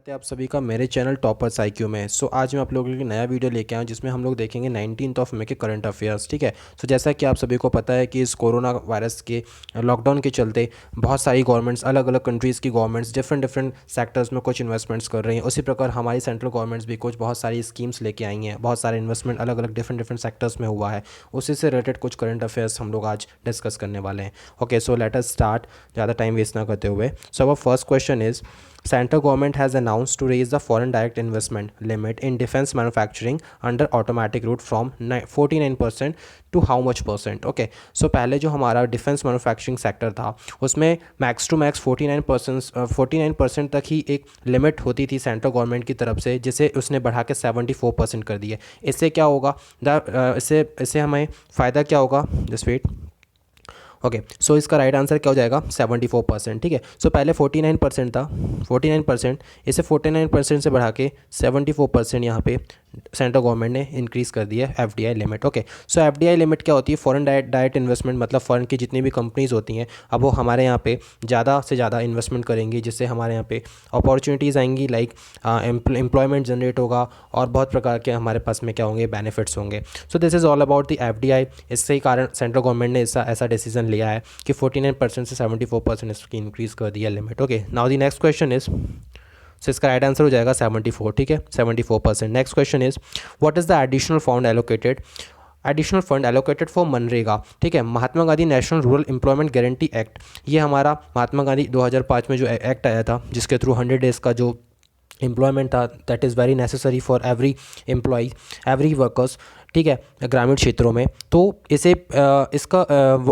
आप सभी का मेरे चैनल टॉपर्स आईक्यू में। आज मैं आप लोगों के लिए नया वीडियो लेके आया हूं जिसमें हम लोग देखेंगे 19 मई के करंट अफेयर्स। ठीक है। जैसा कि आप सभी को पता है कि इस कोरोना वायरस के लॉकडाउन के चलते बहुत सारी गवर्नमेंट्स, अलग अलग कंट्रीज़ की गवर्नमेंट्स डिफरेंट डिफरेंट सेक्टर्स में कुछ इन्वेस्टमेंट्स कर रही हैं। उसी प्रकार हमारी सेंट्रल गवर्नमेंट्स भी कुछ बहुत सारी स्कीम्स लेके आई हैं, बहुत सारे इन्वेस्टमेंट अलग अलग डिफरेंट डिफरेंट सेक्टर्स में हुआ है। उसी से रिलेटेड कुछ करंट अफेयर्स हम लोग आज डिस्कस करने वाले हैं। Okay, so let us start, ज़्यादा टाइम वेस्ट ना करते हुए। So our first question is, Central government has announced to raise the foreign direct investment limit in defense manufacturing under automatic route from 49% to how much percent? Okay, so पहले जो हमारा defence manufacturing sector था उसमें max to max 49% तक ही एक limit होती थी central government की तरफ से, जिसे उसने बढ़ा के 74% कर दिया। इससे क्या होगा, इससे हमें फ़ायदा क्या होगा? Just wait. ओके, सो इसका राइट आंसर क्या हो जाएगा? 74%। ठीक है। सो पहले 49% था, 49%, इसे 49% से बढ़ा के 74% यहाँ पे सेंट्रल गवर्नमेंट ने इंक्रीज़ कर दिया एफडीआई लिमिट। ओके, सो एफडीआई लिमिट क्या होती है? फॉरेन डायरेक्ट इन्वेस्टमेंट, मतलब फॉरेन की जितनी भी कंपनीज़ होती हैं अब वो हमारे यहाँ पे ज़्यादा से ज़्यादा इन्वेस्टमेंट करेंगी, जिससे हमारे यहाँ पे अपॉर्चुनिटीज़ आएंगी, लाइक एम्प्लॉयमेंट जनरेट होगा और बहुत प्रकार के हमारे पास में क्या होंगे, बेनिफिट्स होंगे। सो this is all about the FDI. इससे ही कारण सेंट्रल गवर्नमेंट ने ऐसा डिसीजन लिया है कि 49% से 74% इसकी इंक्रीज़ कर दिया limit. Okay, now the next question is, so इसका राइट आंसर हो जाएगा 74। ठीक है, 74%। Next question is, what is the additional fund allocated for मनरेगा? ठीक है, Mahatma Gandhi National Rural Employment Guarantee Act. ये हमारा महात्मा गांधी 2005 में जो एक्ट आया था, जिसके थ्रू 100 डेज़ का जो एम्प्लॉयमेंट था, that is very necessary for every employ, every workers. ठीक है, ग्रामीण क्षेत्रों में। तो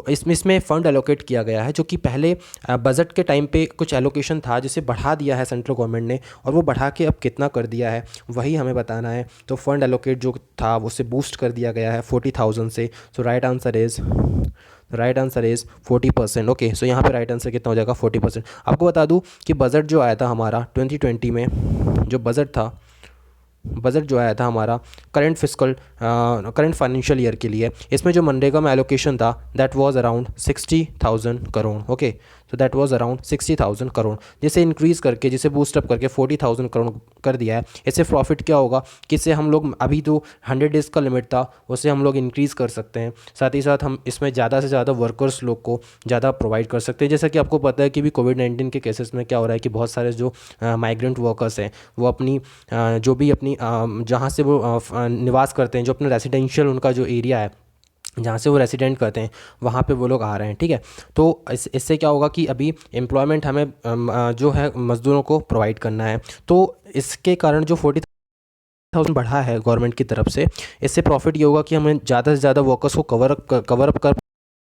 इसमें फ़ंड एलोकेट किया गया है, जो कि पहले बजट के टाइम पे कुछ एलोकेशन था जिसे बढ़ा दिया है सेंट्रल गवर्नमेंट ने, और वो बढ़ा के अब कितना कर दिया है वही हमें बताना है। तो फंड एलोकेट जो था उससे बूस्ट कर दिया गया है 40,000 से। सो राइट आंसर इज़ 40%। ओके, सो यहाँ पे राइट आंसर कितना हो जाएगा? 40%। आपको बता दूँ कि बजट जो आया था हमारा 2020 में, जो बजट जो आया था हमारा करंट फाइनेंशियल ईयर के लिए, इसमें जो मनरेगा में एलोकेशन था that was around 60,000 crore. Okay, तो दैट वाज अराउंड 60,000 करोड़, जिसे इंक्रीज़ करके, जिसे बूस्टअप करके 40,000 करोड़ कर दिया है। इससे प्रॉफिट क्या होगा कि इससे हम लोग, अभी तो 100 डेज़ का लिमिट था, उसे हम लोग इंक्रीज़ कर सकते हैं। साथ ही साथ हम इसमें ज़्यादा से ज़्यादा वर्कर्स लोग को ज़्यादा प्रोवाइड कर सकते हैं। जैसा कि आपको पता है कि भी कोविड-19 के केसेस में क्या हो रहा है कि बहुत सारे जो माइग्रेंट वर्कर्स हैं वो अपनी जो भी अपनी जहाँ से वो निवास करते हैं, जो अपना रेसिडेंशियल उनका जो एरिया है जहाँ से वो रेसिडेंट करते हैं, वहाँ पे वो लोग आ रहे हैं। ठीक है, तो इससे क्या होगा कि अभी एम्प्लॉयमेंट हमें जो है मज़दूरों को प्रोवाइड करना है। तो इसके कारण जो 40,000 बढ़ा है गवर्नमेंट की तरफ से, इससे प्रॉफिट ये होगा कि हमें ज़्यादा से ज़्यादा वर्कर्स को कवर अप कर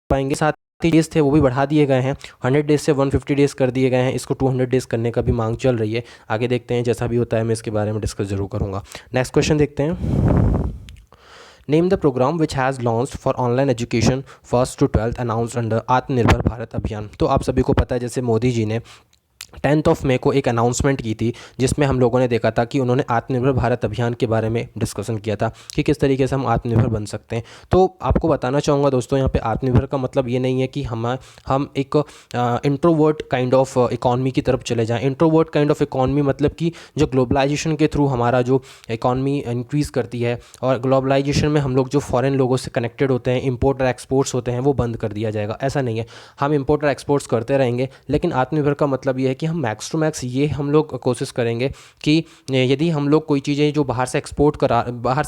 पाएंगे। साथ ही डेज़ थे वो भी बढ़ा दिए गए हैं, 100 डेज़ से 150 डेज़ कर दिए गए हैं। इसको 200 डेज़ करने का भी मांग चल रही है। आगे देखते हैं, जैसा भी होता है मैं इसके बारे में डिस्कस जरूर करूँगा। नेक्स्ट क्वेश्चन देखते हैं। Name the programme which has launched for online education 1st to 12th announced under Atmanirbhar Bharat अभियान। तो आप सभी को पता है, जैसे मोदी जी ने 10 मई को एक अनाउंसमेंट की थी, जिसमें हम लोगों ने देखा था कि उन्होंने आत्मनिर्भर भारत अभियान के बारे में डिस्कशन किया था कि किस तरीके से हम आत्मनिर्भर बन सकते हैं। तो आपको बताना चाहूँगा दोस्तों, यहाँ पे आत्मनिर्भर का मतलब ये नहीं है कि हम एक इंट्रोवर्ट काइंड ऑफ इकॉनमी की तरफ चले जाएं। इंट्रोवर्ट काइंड ऑफ इकॉनमी मतलब कि जो ग्लोबलाइजेशन के थ्रू हमारा जो इकॉनमी इंक्रीज़ करती है, और ग्लोबलाइजेशन में हम लोग जो फॉरेन लोगों से कनेक्टेड होते हैं, इम्पोर्ट और एक्सपोर्ट्स होते हैं, वो बंद कर दिया जाएगा। ऐसा नहीं है, हम इम्पोर्ट और एक्सपोर्ट्स करते रहेंगे। लेकिन आत्मनिर्भर का मतलब ये है कि हम मैक्स टू मैक्स ये हम लोग कोशिश करेंगे कि यदि हम लोग कोई चीज़ें जो बाहर से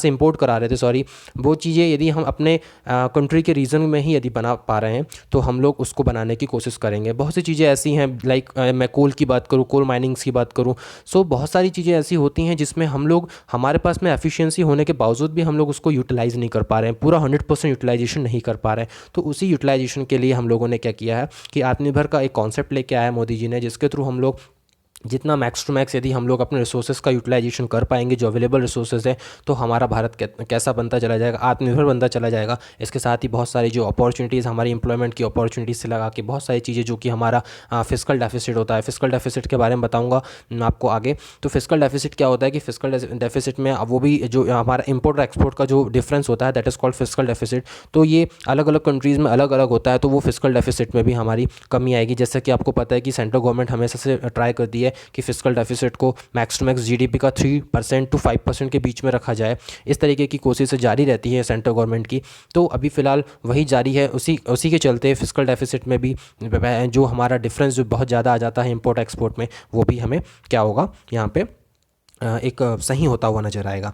इंपोर्ट करा रहे थे, सॉरी, वो चीज़ें यदि हम अपने कंट्री के रीजन में ही यदि बना पा रहे हैं तो हम लोग उसको बनाने की कोशिश करेंगे। बहुत सी चीज़ें ऐसी हैं, लाइक मैं कोल की बात करूँ, कोल माइनिंग्स की बात करूँ, सो बहुत सारी चीज़ें ऐसी होती हैं जिसमें हम लोग, हमारे पास में एफिशिएंसी होने के बावजूद भी हम लोग उसको यूटिलाइज़ नहीं कर पा रहे हैं, पूरा 100% यूटिलाइजेशन नहीं कर पा रहे हैं। तो उसी यूटिलाइजेशन के लिए हम लोगों ने क्या किया है कि आत्मनिर्भर का एक कॉन्सेप्ट लेके आया मोदी जी ने, जिसके थ्रू हम लोग जितना मैक्स टू मैक्स यदि हम लोग अपने रिसोर्सेज का यूटिलाइजेशन कर पाएंगे, जो अवेलेबल रिसोर्सेज है, तो हमारा भारत कैसा बनता चला जाएगा, आत्मनिर्भर बनता चला जाएगा। इसके साथ ही बहुत सारी जो अपॉर्चुनिटीज़, हमारी एम्प्लॉयमेंट की अपॉर्चुनिटीज़ से लगा के बहुत सारी चीज़ें, जो कि हमारा फिस्कल डेफिसिट होता है, फिस्कल डेफिसिट के बारे में बताऊँगा आपको आगे। तो फिस्कल डेफिसिट क्या होता है कि फिस्कल डेफिसिट में वो भी जो हमारा इम्पोर्ट और एक्सपोर्ट का जो डिफरेंस होता है, that is called fiscal deficit. तो ये अलग अलग कंट्रीज़ में अलग अलग होता है, तो वो फिस्कल डेफिसिट में भी हमारी कमी आएगी। जैसे कि आपको पता है कि सेंट्रल गवर्नमेंट हमेशा से ट्राई करती है कि फिस्कल डेफिसिट को मैक्स टू मैक्स जीडीपी का 3% to 5% के बीच में रखा जाए। इस तरीके की कोशिश जारी रहती है सेंट्रल गवर्नमेंट की। तो अभी फ़िलहाल वही जारी है, उसी के चलते फिस्कल डेफिसिट में भी जो हमारा डिफरेंस जो बहुत ज़्यादा आ जाता है इंपोर्ट एक्सपोर्ट में, वो भी हमें क्या होगा यहाँ पे एक सही होता हुआ नजर आएगा।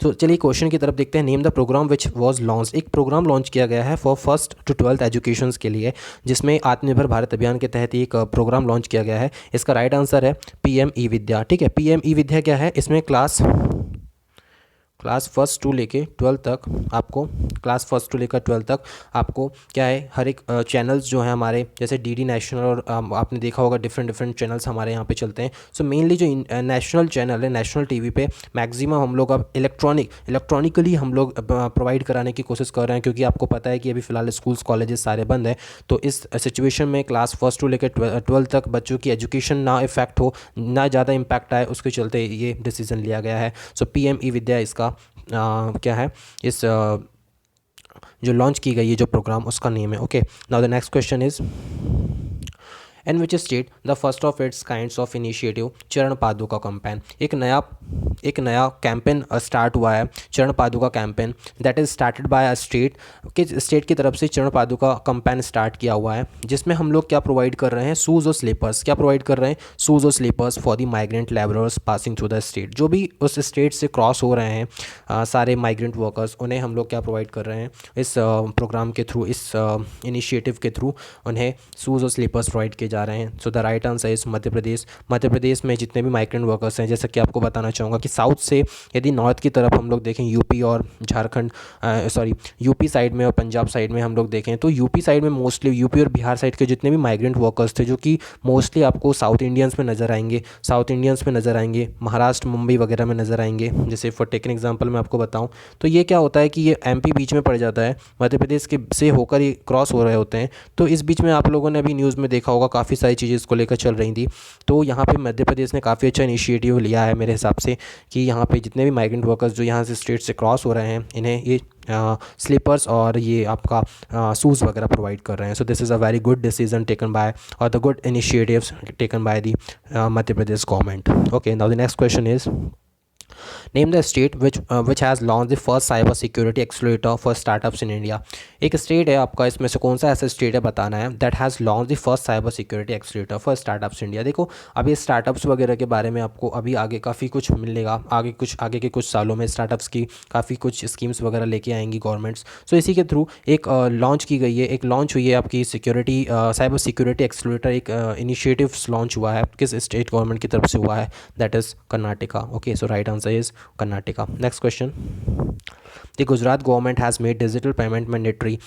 तो चलिए क्वेश्चन की तरफ देखते हैं। Name the programme which was launch. एक प्रोग्राम लॉन्च किया गया है for 1st to 12th education के लिए, जिसमें आत्मनिर्भर भारत अभियान के तहत एक प्रोग्राम लॉन्च किया गया है। इसका राइट आंसर है पीएम ई विद्या। ठीक है, पीएम ई विद्या क्या है? इसमें क्लास 1st to लेके 12th तक आपको, क्लास 1st to लेकर 12th तक आपको क्या है, हर एक चैनल्स जो हैं हमारे, जैसे डीडी नेशनल और आपने देखा होगा डिफरेंट चैनल्स हमारे यहाँ पे चलते हैं। सो मेनली जो नेशनल चैनल है, नेशनल टीवी पे मैक्सिमम हम लोग अब इलेक्ट्रॉनिकली हम लोग प्रोवाइड कराने की कोशिश कर रहे हैं, क्योंकि आपको पता है कि अभी फ़िलहाल स्कूल्स कॉलेजेस सारे बंद हैं। तो इस सिचुएशन में क्लास 1st to लेकर 12th तक बच्चों की एजुकेशन ना इफेक्ट हो, ना ज़्यादा इम्पैक्ट आए, उसके चलते ये डिसीज़न लिया गया है। सो पीएम ई विद्या इसका क्या है, इस जो लॉन्च की गई है जो प्रोग्राम, उसका नेम है। Okay, now the next question is in which state the first of its kinds of initiative चरण पादुका कैंपेन। एक नया कैंपेन स्टार्ट हुआ है, चरण पादुका campaign, that is started by a state. किस स्टेट की तरफ से चरण पादुका कैंपेन स्टार्ट किया हुआ है, जिसमें हम लोग क्या प्रोवाइड कर रहे हैं? शूज़ और स्लीपर्स। क्या प्रोवाइड कर रहे हैं? शूज़ और slippers for the migrant labourers passing through the state. जो भी उस स्टेट से क्रॉस हो रहे हैं सारे माइग्रेंट वर्कर्स, उन्हें हम लोग क्या प्रोवाइड कर रहे हैं इस प्रोग्राम के थ्रू, इस इनिशिएटिव के थ्रू उन्हें शूज़ और स्लीपर्स प्रोवाइड किए जा रहे हैं। So the right answer is Madhya Pradesh. Madhya Pradesh में जितने भी माइग्रेंट वर्कर्स हैं, जैसा कि आपको बताना चाहूँगा कि साउथ से यदि नॉर्थ की तरफ हम लोग देखें, यूपी और झारखंड, यूपी साइड में और पंजाब साइड में हम लोग देखें, तो यूपी साइड में मोस्टली, यूपी और बिहार साइड के जितने भी माइग्रेंट वर्कर्स थे, जो कि मोस्टली आपको साउथ इंडियंस में नज़र आएंगे, महाराष्ट्र, मुंबई वगैरह में नज़र आएंगे। जैसे फॉर टेकन एग्जाम्पल मैं आपको बताऊँ तो ये क्या होता है कि ये एमपी बीच में पड़ जाता है, मध्य प्रदेश के से होकर ये क्रॉस हो रहे होते हैं। तो इस बीच में आप लोगों ने अभी न्यूज़ में देखा होगा, काफ़ी सारी चीज़ें इसको लेकर चल रही थी। तो यहाँ पे मध्य प्रदेश ने काफ़ी अच्छा इनिशिएटिव लिया है मेरे हिसाब से, कि यहाँ पे जितने भी माइग्रेंट वर्कर्स जो यहाँ से स्टेट से क्रॉस हो रहे हैं, इन्हें ये स्लीपर्स और ये आपका शूज़ वगैरह प्रोवाइड कर रहे हैं। So this is a very good decision taken by, और the good initiatives taken by the Madhya Pradesh government. Okay, now the next question is name the state which has launch the first cyber security accelerator for startups in India. एक state है आपका, इसमें से कौन सा ऐसा state है बताना है, that has launch the first cyber security accelerator for startups India. देखो, अभी स्टार्टअप्स वगैरह के बारे में आपको अभी आगे काफ़ी कुछ मिलेगा, आगे के कुछ सालों में स्टार्टअप्स की काफ़ी कुछ स्कीम्स वगैरह लेके आएंगी गवर्नमेंट्स। सो इसी के थ्रू एक लॉन्च की गई है, एक लॉन्च हुई है आपकी सिक्योरिटी साइबर सिक्योरिटी एक्सेलरेटर, एक इनिशिएटिव लॉन्च हुआ है, किस स्टेट गवर्नमेंट की तरफ से हुआ है? That is Karnataka. Okay, so right answer is Karnataka. Next question, the Gujarat government has made digital payment mandatory.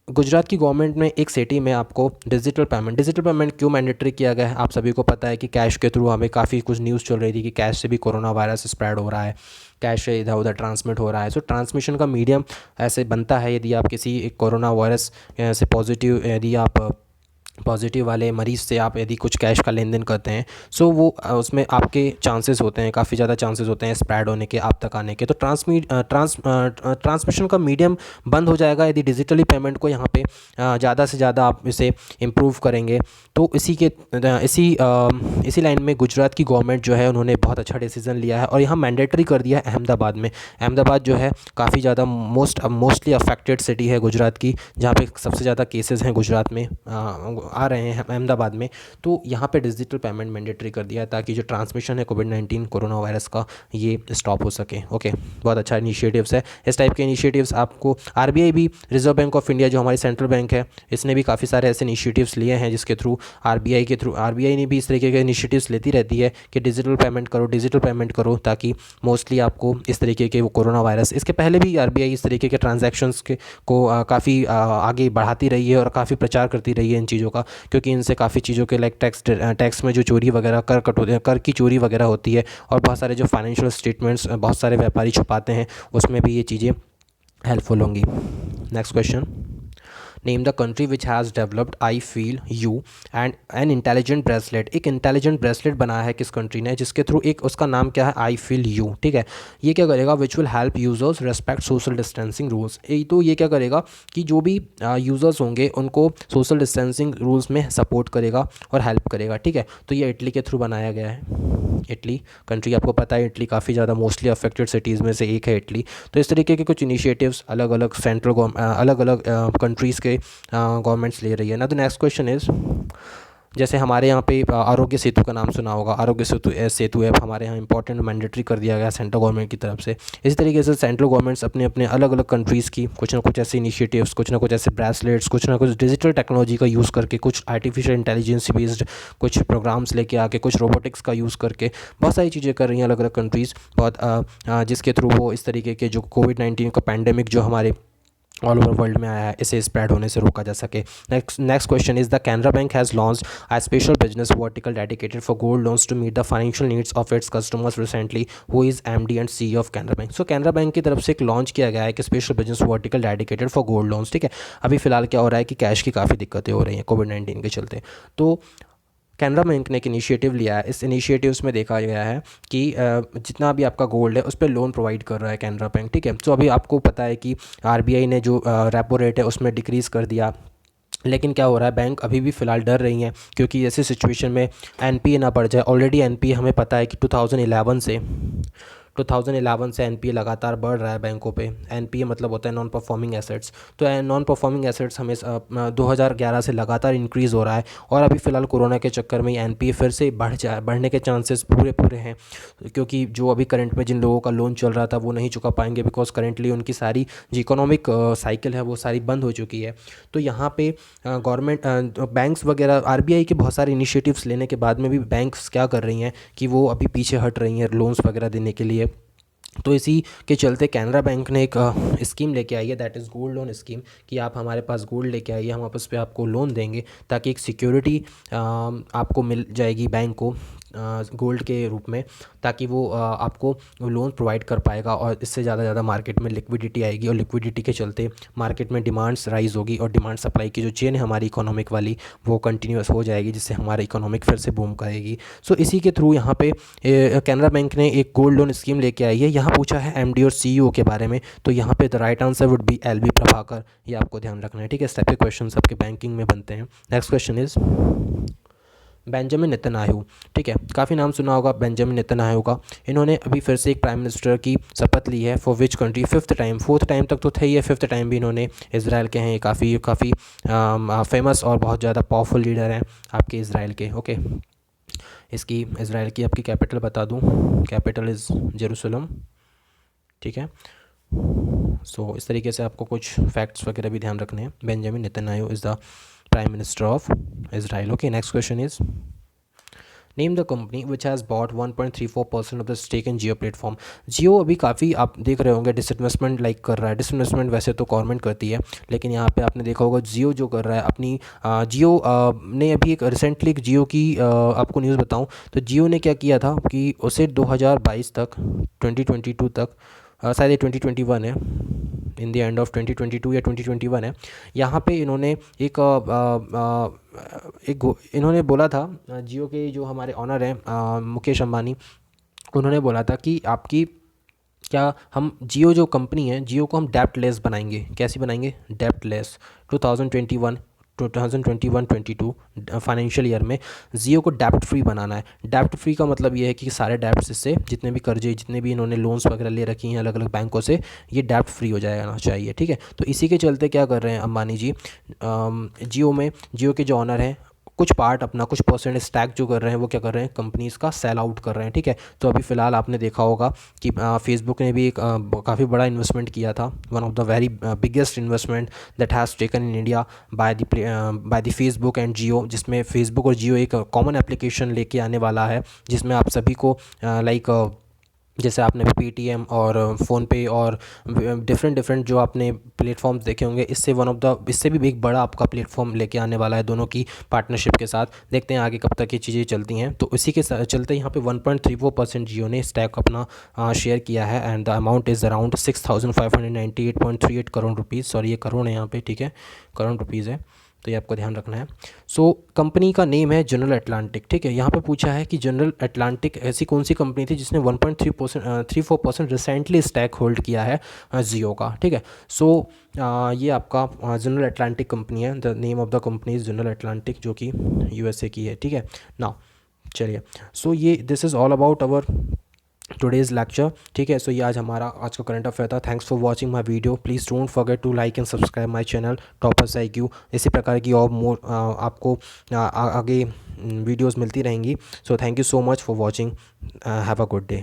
Gujarat की गवर्नमेंट ने एक सिटी में आपको डिजिटल पेमेंट क्यों मैंडेटरी किया गया है? आप सभी को पता है कि कैश के थ्रू हमें काफ़ी कुछ न्यूज़ चल रही थी कि कैश से भी कोरोना वायरस स्प्रेड हो रहा है, कैश से इधर उधर ट्रांसमिट हो रहा है। सो ट्रांसमिशन का मीडियम ऐसे बनता है, यदि आप किसी एक कोरोना वायरस से यदि आप पॉजिटिव वाले मरीज़ से आप यदि कुछ कैश का लेन देन करते हैं, सो वो उसमें आपके चांसेस होते हैं, काफ़ी ज़्यादा चांसेस होते हैं स्प्रेड होने के, आप तक आने के। तो ट्रांसमिशन का मीडियम बंद हो जाएगा यदि डिजिटली पेमेंट को यहाँ पे ज़्यादा से ज़्यादा आप इसे इम्प्रूव करेंगे। तो इसी लाइन में गुजरात की गवर्नमेंट जो है, उन्होंने बहुत अच्छा डिसीज़न लिया है और यहाँ मैंडेटरी कर दिया है अहमदाबाद में। अहमदाबाद जो है काफ़ी ज़्यादा मोस्टली अफेक्टेड सिटी है गुजरात की, जहाँ पे सबसे ज़्यादा केसेस हैं गुजरात में आ रहे हैं अहमदाबाद में। तो यहाँ पे डिजिटल पेमेंट मैंडेटरी कर दिया है, ताकि जो ट्रांसमिशन है कोविड-19 कोरोना वायरस का, ये स्टॉप हो सके। ओके, बहुत अच्छा इनिशिएटिव्स है। इस टाइप के इनिशिएटिव्स आपको आरबीआई भी, रिजर्व बैंक ऑफ इंडिया जो हमारी सेंट्रल बैंक है, इसने भी काफ़ी सारे ऐसे इनिशिएटिव्स लिए हैं, जिसके थ्रू आरबीआई ने भी इस तरीके के इनिशिएटिव्स लेती रहती है कि डिजिटल पेमेंट करो, ताकि मोस्टली आपको इस तरीके के वो कोरोना वायरस, इसके पहले भी आरबीआई इस तरीके के ट्रांजैक्शंस को काफ़ी आगे बढ़ाती रही है और काफ़ी प्रचार करती रही है इन चीज़ों का, क्योंकि इनसे काफ़ी चीज़ों के लाइक टैक्स में जो चोरी वगैरह, कर की चोरी वगैरह होती है, और बहुत सारे जो फाइनेंशियल स्टेटमेंट्स बहुत सारे व्यापारी छुपाते हैं, उसमें भी ये चीज़ें हेल्पफुल होंगी। Next question, name the country which has developed I feel you and an intelligent bracelet. एक इंटेलिजेंट ब्रेसलेट बनाया है किस कंट्री ने, जिसके थ्रू एक उसका नाम क्या है, आई फील यू, ठीक है। ये क्या करेगा, which will help users respect social distancing rules. तो ये क्या करेगा कि जो भी यूज़र्स होंगे उनको सोशल डिस्टेंसिंग रूल्स में सपोर्ट करेगा और हेल्प करेगा, ठीक है। तो ये इटली के थ्रू बनाया गया है। इटली कंट्री, आपको पता है इटली काफ़ी ज़्यादा मोस्टली अफेक्टेड सिटीज़ में से एक है इटली। तो इस तरीके के कुछ इनिशिएटिव्स अलग अलग अलग अलग कंट्रीज़ के गवर्नमेंट्स ले रही है ना। द नेक्स्ट क्वेश्चन इज़, जैसे हमारे यहाँ पे आरोग्य सेतु का नाम सुना होगा, आरोग्य सेतु ऐप हमारे यहाँ इंपॉर्टेंट मैंडेटरी कर दिया गया सेंट्रल गवर्नमेंट की तरफ से। इसी तरीके से सेंट्रल गवर्नमेंट्स अपने अपने अलग अलग कंट्रीज़ की कुछ ना कुछ ऐसे इनिशिएटिव्स, कुछ ना कुछ ऐसे ब्रेसलेट्स, कुछ ना कुछ डिजिटल टेक्नोलॉजी का यूज़ करके, कुछ आर्टिफिशियल इंटेलिजेंस बेस्ड कुछ प्रोग्राम्स लेके आके, कुछ रोबोटिक्स का यूज़ करके बहुत सारी चीज़ें कर रही हैं अलग अलग कंट्रीज़। बहुत जिसके थ्रू वो इस तरीके के जो कोविड-19 का पैंडेमिक जो हमारे ऑल ओवर वर्ल्ड में आया है, इसे स्प्रेड होने से रोका जा सके। Next question is, the Canara Bank has launched a special business vertical dedicated for gold loans to meet the financial needs of its customers recently, who is MD and CEO of Canara Bank. So Canara Bank की तरफ से एक launch किया गया है कि special business vertical dedicated for gold loans, ठीक है। अभी फिलहाल क्या हो रहा है कि कैश की काफ़ी दिक्कतें हो रही हैं कोविड-19 के चलते। तो कैनरा बैंक ने एक इनिशिएटिव लिया है। इस इनिशिएटिव्स में देखा गया है कि जितना भी आपका गोल्ड है उस पर लोन प्रोवाइड कर रहा है कैनरा बैंक, ठीक है। तो अभी आपको पता है कि आरबीआई ने जो रेपो रेट है उसमें डिक्रीज़ कर दिया, लेकिन क्या हो रहा है, बैंक अभी भी फ़िलहाल डर रही हैं क्योंकि ऐसी सिचुएशन में एनपीए ना बढ़ जाए। ऑलरेडी एनपीए हमें पता है कि 2011 से एनपीए लगातार बढ़ रहा है बैंकों पे। एनपीए मतलब होता है नॉन परफॉर्मिंग एसेट्स। तो नॉन परफॉर्मिंग एसेट्स हमें 2011 से लगातार इंक्रीज़ हो रहा है और अभी फ़िलहाल कोरोना के चक्कर में एनपीए फिर से बढ़ने के चांसेस पूरे हैं, क्योंकि जो अभी करंट में जिन लोगों का लोन चल रहा था वो नहीं चुका पाएंगे, बिकॉज करेंटली उनकी सारी जो इकोनॉमिक साइकिल है वो सारी बंद हो चुकी है। तो यहाँ पे गवर्नमेंट बैंक्स वगैरह आरबीआई के बहुत सारे इनिशिएटिव्स लेने के बाद में भी बैंक्स क्या कर रही हैं कि वो अभी पीछे हट रही हैं लोन्स वगैरह देने के लिए। तो इसी के चलते कैनरा बैंक ने एक स्कीम लेके आई है, that is gold loan scheme, कि आप हमारे पास गोल्ड लेके आइए, हम उस पर आपको लोन देंगे, ताकि एक सिक्योरिटी आपको मिल जाएगी बैंक को गोल्ड के रूप में, ताकि वो आपको लोन प्रोवाइड कर पाएगा और इससे ज़्यादा मार्केट में लिक्विडिटी आएगी और लिक्विडिटी के चलते मार्केट में डिमांड्स राइज़ होगी और डिमांड सप्लाई की जो चेन है हमारी इकोनॉमिक वाली वो कंटिन्यूस हो जाएगी, जिससे हमारा इकोनॉमिक फिर से बूम करेगी। सो इसी के थ्रू यहाँ पे कैनरा बैंक ने एक गोल्ड लोन स्कीम लेके आई है। यहाँ पूछा है एमडी और सीईओ के बारे में, तो यहाँ पे the right answer would be LV Prabhakar. ये आपको ध्यान रखना है, ठीक है। इस टाइप के क्वेश्चन आपके बैंकिंग में बनते हैं। Next question is Benjamin Netanyahu, ठीक है। काफ़ी नाम सुना होगा बेंजामिन नेतन्याहू का। इन्होंने अभी फिर से एक प्राइम मिनिस्टर की शपथ ली है। For which country? Fourth time तक तो थे ये, फिफ्थ टाइम भी इन्होंने। इसराइल के हैं, काफ़ी फेमस और बहुत ज़्यादा पावरफुल लीडर हैं आपके इसराइल के, ओके। इसकी इसराइल की आपकी कैपिटल बता दूं, कैपिटल इज़ जेरूसलम, ठीक है। सो इस तरीके से आपको कुछ फैक्ट्स वगैरह भी ध्यान रखने हैं। Benjamin Netanyahu is the prime minister of Israel, okay. Next question is name the company which has bought 1.34% of the stake in Jio platform. Jio अभी काफ़ी आप देख रहे होंगे डिसइन्वेस्टमेंट लाइक कर रहा है। डिसइन्वेस्टमेंट वैसे तो गवर्नमेंट करती है, लेकिन यहाँ पे आपने देखा होगा जियो जो कर रहा है अपनी जियो ने अभी एक रिसेंटली एक जियो की आपको न्यूज़ बताऊँ तो जियो ने क्या किया था कि उसे 2022 तक 2022 तक शायद ये 2021 है, इन द एंड ऑफ 2022 या 2021 है। यहाँ पे इन्होंने इन्होंने बोला था, जियो के जो हमारे ऑनर हैं मुकेश अंबानी, उन्होंने बोला था कि आपकी क्या हम जियो जो कंपनी है जियो को हम डेप्ट लेस बनाएंगे। कैसी बनाएंगे? डेप्ट लेस। 2021-22 फाइनेंशियल ईयर में जियो को डेप्ट फ्री बनाना है। डेप्ट फ्री का मतलब ये है कि सारे डेप्ट से जितने भी कर्जे, जितने भी इन्होंने लोन्स वगैरह ले रखी हैं अलग अलग बैंकों से, ये डेप्ट फ्री हो जाना चाहिए, ठीक है। तो इसी के चलते क्या कर रहे हैं अंबानी जी, जियो के जो ऑनर हैं कुछ पार्ट अपना, कुछ परसेंट स्टैक जो कर रहे हैं वो क्या कर रहे हैं, कंपनीज़ का सेल आउट कर रहे हैं, ठीक है। तो अभी फ़िलहाल आपने देखा होगा कि फेसबुक ने भी एक काफ़ी बड़ा इन्वेस्टमेंट किया था, one of the very biggest investment that has taken in India by the Facebook and Jio, जिसमें फेसबुक और जियो एक कॉमन एप्लीकेशन लेके आने वाला है, जिसमें आप सभी को जैसे आपने भी पेटीएम और फ़ोनपे और डिफरेंट डिफरेंट जो आपने प्लेटफॉर्म्स देखे होंगे, इससे वन ऑफ द इससे भी एक बड़ा आपका प्लेटफॉर्म लेके आने वाला है दोनों की पार्टनरशिप के साथ। देखते हैं आगे कब तक ये चीज़ें चलती हैं। तो इसी के चलते यहाँ पे 1.34% जियो ने स्टैक अपना शेयर किया है and the amount is around 6,598.38 crore rupees. Sorry, ये करोड़ है यहाँ पे, ठीक है, करोड़ रुपीज़ है, तो ये आपको ध्यान रखना है। सो कंपनी का नेम है जनरल अटलांटिक, ठीक है। यहाँ पे पूछा है कि जनरल अटलांटिक ऐसी कौन सी कंपनी थी जिसने 1.34% रिसेंटली स्टैक होल्ड किया है जियो का, ठीक है। सो ये आपका जनरल अटलांटिक कंपनी है। The name of the company is general Atlantic, जो कि यूएसए की है, ठीक है ना। चलिए, सो ये this is all about our today's lecture, ठीक है। सो ये आज का करंट अफेयर था। Thanks for watching my video. Please don't forget to like and subscribe my channel toppers IQ। इसी प्रकार की और मोर आपको आगे वीडियोज़ मिलती रहेंगी। So thank you so much for watching. Have a good day.